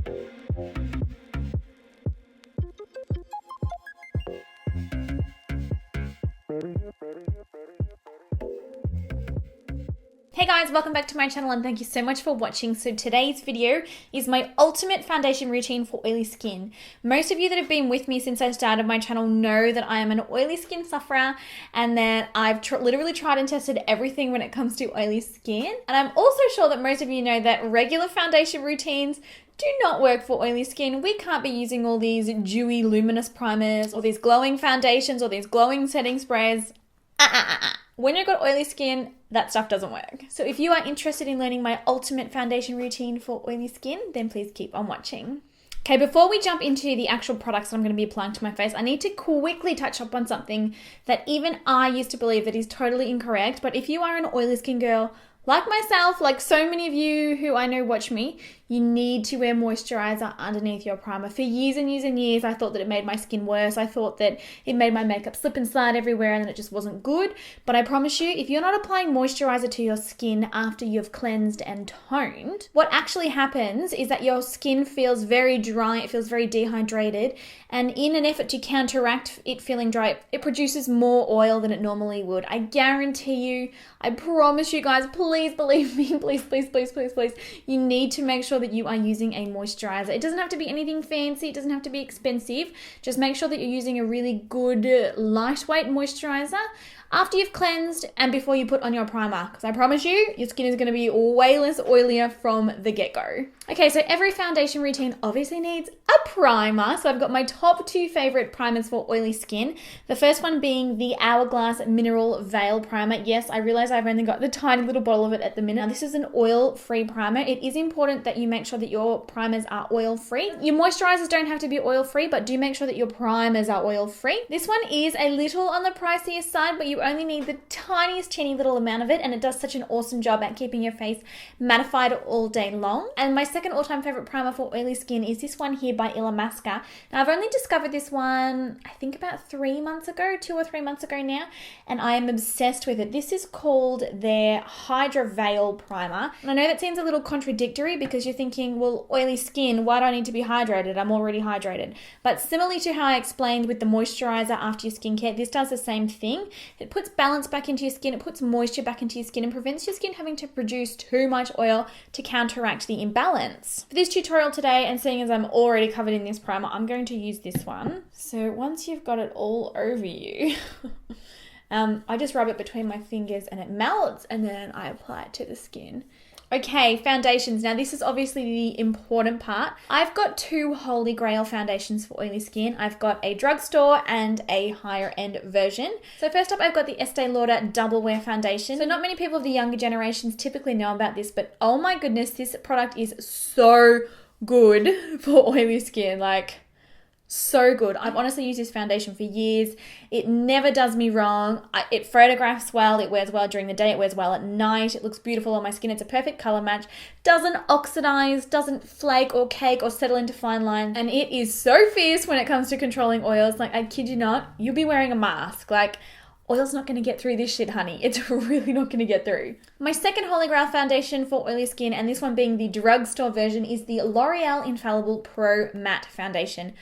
Hey guys, welcome back to my channel and thank you so much for watching. So today's video is my ultimate foundation routine for oily skin. Most of you that have been with me since I started my channel know that I am an oily skin sufferer and that I've literally tried and tested everything when it comes to oily skin. And I'm also sure that most of you know that regular foundation routines do not work for oily skin. We can't be using all these dewy luminous primers or these glowing foundations or these glowing setting sprays. When you've got oily skin, that stuff doesn't work. So if you are interested in learning my ultimate foundation routine for oily skin, then please keep on watching. Okay, before we jump into the actual products that I'm going to be applying to my face, I need to quickly touch up on something that even I used to believe that is totally incorrect. But if you are an oily skin girl, like myself, like so many of you who I know watch me, you need to wear moisturizer underneath your primer. For years and years and years, I thought that it made my skin worse. I thought that it made my makeup slip and slide everywhere and that it just wasn't good. But I promise you, if you're not applying moisturizer to your skin after you've cleansed and toned, what actually happens is that your skin feels very dry, it feels very dehydrated, and in an effort to counteract it feeling dry, it produces more oil than it normally would. I guarantee you, I promise you guys, please believe me, please, you need to make sure that you are using a moisturizer. It doesn't have to be anything fancy, it doesn't have to be expensive. Just make sure that you're using a really good lightweight moisturizer after you've cleansed and before you put on your primer, because I promise you, your skin is going to be way less oilier from the get-go. Okay, so every foundation routine obviously needs a primer. So I've got my top two favorite primers for oily skin. The first one being the Hourglass Mineral Veil Primer. Yes, I realize I've only got the tiny little bottle of it at the minute. Now, this is an oil-free primer. It is important that you make sure that your primers are oil-free. Your moisturizers don't have to be oil-free, but do make sure that your primers are oil-free. This one is a little on the pricier side, but you only need the tiniest teeny little amount of it, and it does such an awesome job at keeping your face mattified all day long. And my second all-time favorite primer for oily skin is this one here by Illamasqua. Now, I've only discovered this one, I think about 3 months ago, 2 or 3 months ago now, and I am obsessed with it. This is called their Hydra Veil Primer. And I know that seems a little contradictory because you're thinking, well, oily skin, why do I need to be hydrated? I'm already hydrated. But similarly to how I explained with the moisturizer after your skincare, this does the same thing. It puts balance back into your skin, it puts moisture back into your skin and prevents your skin having to produce too much oil to counteract the imbalance. For this tutorial today, and seeing as I'm already covered in this primer, I'm going to use this one. So once you've got it all over you, I just rub it between my fingers and it melts, and then I apply it to the skin. Okay, foundations. Now this is obviously the important part. I've got two holy grail foundations for oily skin. I've got a drugstore and a higher end version. So first up, I've got the Estee Lauder Double Wear Foundation. So not many people of the younger generations typically know about this, but oh my goodness, this product is so good for oily skin. Like, so good. I've honestly used this foundation for years. It never does me wrong. It photographs well. It wears well during the day. It wears well at night. It looks beautiful on my skin. It's a perfect color match. Doesn't oxidize, doesn't flake or cake or settle into fine lines. And it is so fierce when it comes to controlling oils. Like, I kid you not, you'll be wearing a mask. Like, oil's not going to get through this shit, honey. It's really not going to get through. My second holy grail foundation for oily skin, and this one being the drugstore version, is the L'Oreal Infallible Pro Matte Foundation.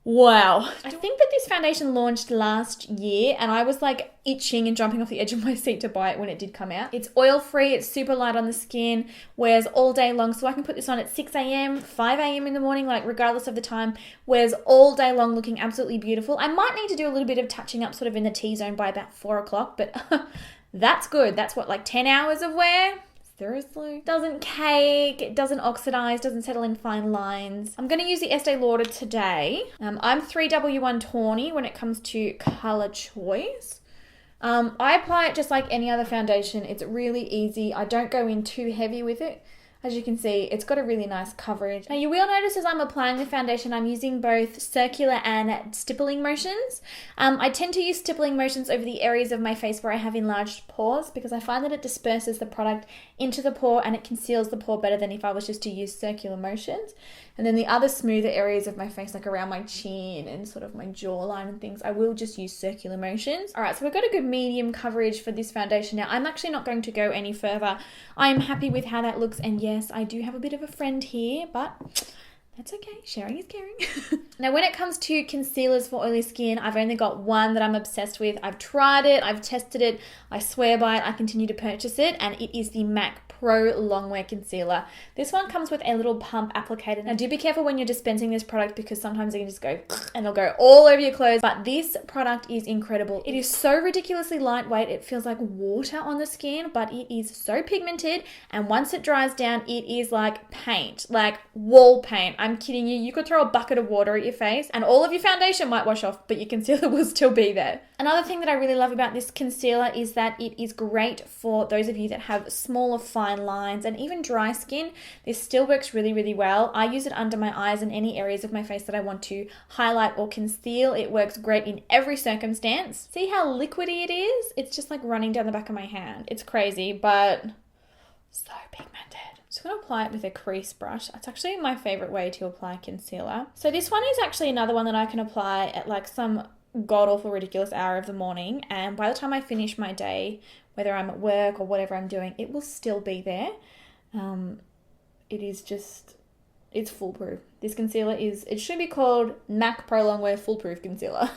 Wow. I think that this foundation launched last year and I was like itching and jumping off the edge of my seat to buy it when it did come out. It's oil-free, it's super light on the skin, wears all day long, so I can put this on at 6 a.m, 5 a.m in the morning, like regardless of the time, wears all day long, looking absolutely beautiful. I might need to do a little bit of touching up sort of in the T-zone by about 4 o'clock, but that's good. That's what, like 10 hours of wear? Seriously? Doesn't cake, it doesn't oxidize, doesn't settle in fine lines. I'm going to use the Estee Lauder today. I'm 3W1 tawny when it comes to color choice. I apply it just like any other foundation. It's really easy. I don't go in too heavy with it. As you can see, it's got a really nice coverage. Now you will notice as I'm applying the foundation, I'm using both circular and stippling motions. I tend to use stippling motions over the areas of my face where I have enlarged pores because I find that it disperses the product into the pore and it conceals the pore better than if I was just to use circular motions. And then the other smoother areas of my face, like around my chin and sort of my jawline and things, I will just use circular motions. All right, so we've got a good medium coverage for this foundation now. I'm actually not going to go any further. I am happy with how that looks, and yeah, yes, I do have a bit of a friend here, but that's okay. Sharing is caring. Now, when it comes to concealers for oily skin, I've only got one that I'm obsessed with. I've tried it. I've tested it. I swear by it. I continue to purchase it, and it is the MAC Pro Longwear Concealer. This one comes with a little pump applicator. Now, do be careful when you're dispensing this product because sometimes it can just go and it'll go all over your clothes, but this product is incredible. It is so ridiculously lightweight. It feels like water on the skin, but it is so pigmented, and once it dries down, it is like paint, like wall paint. I'm kidding you. You could throw a bucket of water at your face and all of your foundation might wash off, but your concealer will still be there. Another thing that I really love about this concealer is that it is great for those of you that have smaller, fine lines and even dry skin. This still works really, really well. I use it under my eyes and any areas of my face that I want to highlight or conceal. It works great in every circumstance. See how liquidy it is? It's just like running down the back of my hand. It's crazy, but so pigmented. Just going to apply it with a crease brush. It's actually my favorite way to apply concealer. So this one is actually another one that I can apply at like some god-awful ridiculous hour of the morning, and by the time I finish my day, whether I'm at work or whatever I'm doing, it will still be there. It is just, it's foolproof. This concealer it should be called MAC Pro Longwear Foolproof Concealer.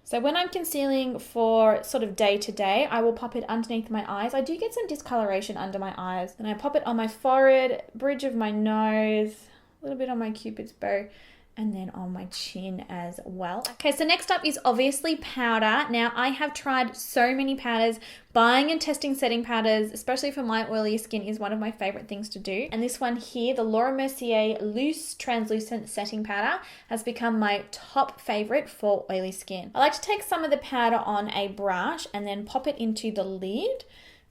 So when I'm concealing for sort of day to day, I will pop it underneath my eyes. I do get some discoloration under my eyes, and I pop it on my forehead, bridge of my nose, a little bit on my cupid's bow, and then on my chin as well. Okay, so next up is obviously powder. Now, I have tried so many powders. Buying and testing setting powders, especially for my oily skin, is one of my favorite things to do. And this one here, the Mercier Loose Translucent Setting Powder, has become my top favorite for oily skin. I like to take some of the powder on a brush and then pop it into the lid.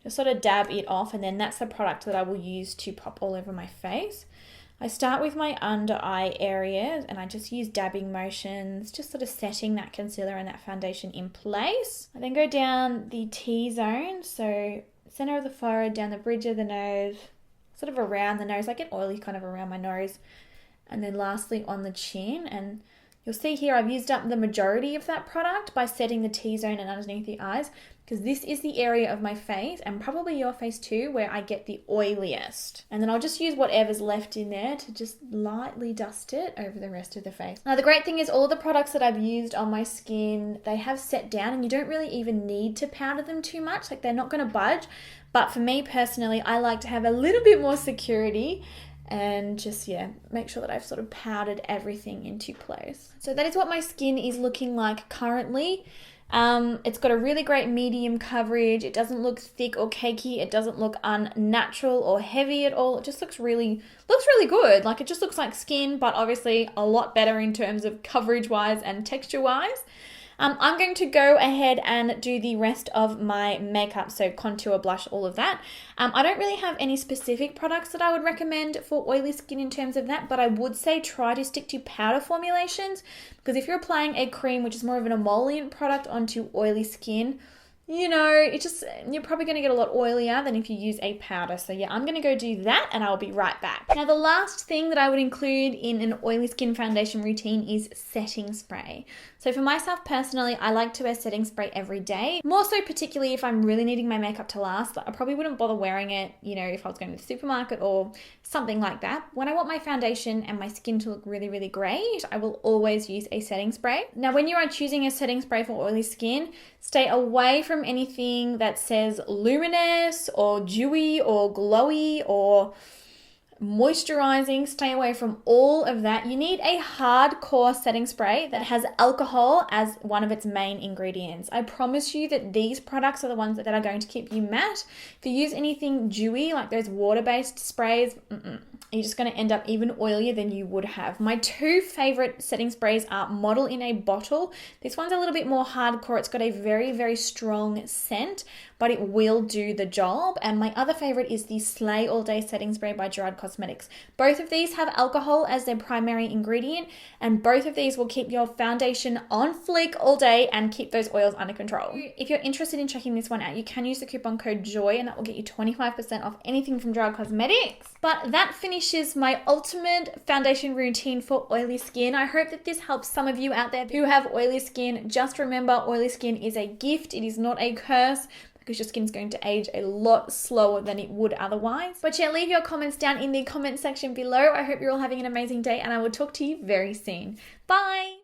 Just sort of dab it off, and then that's the product that I will use to pop all over my face. I start with my under eye areas and I just use dabbing motions, just sort of setting that concealer and that foundation in place. I then go down the T-zone, so center of the forehead, down the bridge of the nose, sort of around the nose. I get oily kind of around my nose. And then lastly on the chin, and you'll see here I've used up the majority of that product by setting the T-zone and underneath the eyes, because this is the area of my face, and probably your face too, where I get the oiliest. And then I'll just use whatever's left in there to just lightly dust it over the rest of the face. Now, the great thing is all of the products that I've used on my skin, they have set down, and you don't really even need to powder them too much. Like, they're not going to budge. But for me personally, I like to have a little bit more security and just, yeah, make sure that I've sort of powdered everything into place. So that is what my skin is looking like currently. It's got a really great medium coverage. It doesn't look thick or cakey. It doesn't look unnatural or heavy at all. It just looks really good. Like, it just looks like skin, but obviously a lot better in terms of coverage wise and texture wise. I'm going to go ahead and do the rest of my makeup, so contour, blush, all of that. I don't really have any specific products that I would recommend for oily skin in terms of that, but I would say try to stick to powder formulations, because if you're applying a cream, which is more of an emollient product, onto oily skin, you know, you're probably going to get a lot oilier than if you use a powder. So yeah, I'm going to go do that and I'll be right back. Now, the last thing that I would include in an oily skin foundation routine is setting spray. So for myself personally, I like to wear setting spray every day. More so particularly if I'm really needing my makeup to last. I probably wouldn't bother wearing it, you know, if I was going to the supermarket or something like that. When I want my foundation and my skin to look really, really great, I will always use a setting spray. Now, when you are choosing a setting spray for oily skin, stay away from anything that says luminous or dewy or glowy or moisturizing. Stay away from all of that. You need a hardcore setting spray that has alcohol as one of its main ingredients. I promise you that these products are the ones that are going to keep you matte. If you use anything dewy, like those water-based sprays, you're just going to end up even oilier than you would have. My two favorite setting sprays are Model in a Bottle. This one's a little bit more hardcore. It's got a very, very strong scent, but it will do the job. And my other favorite is the Slay All Day Setting Spray by GERARD Cosmetics. Both of these have alcohol as their primary ingredient, and both of these will keep your foundation on fleek all day and keep those oils under control. If you're interested in checking this one out, you can use the coupon code JOY, and that will get you 25% off anything from GERARD Cosmetics. But that finishes my ultimate foundation routine for oily skin. I hope that this helps some of you out there who have oily skin. Just remember, oily skin is a gift. It is not a curse. because your skin's going to age a lot slower than it would otherwise. But yeah, leave your comments down in the comment section below. I hope you're all having an amazing day, and I will talk to you very soon. Bye!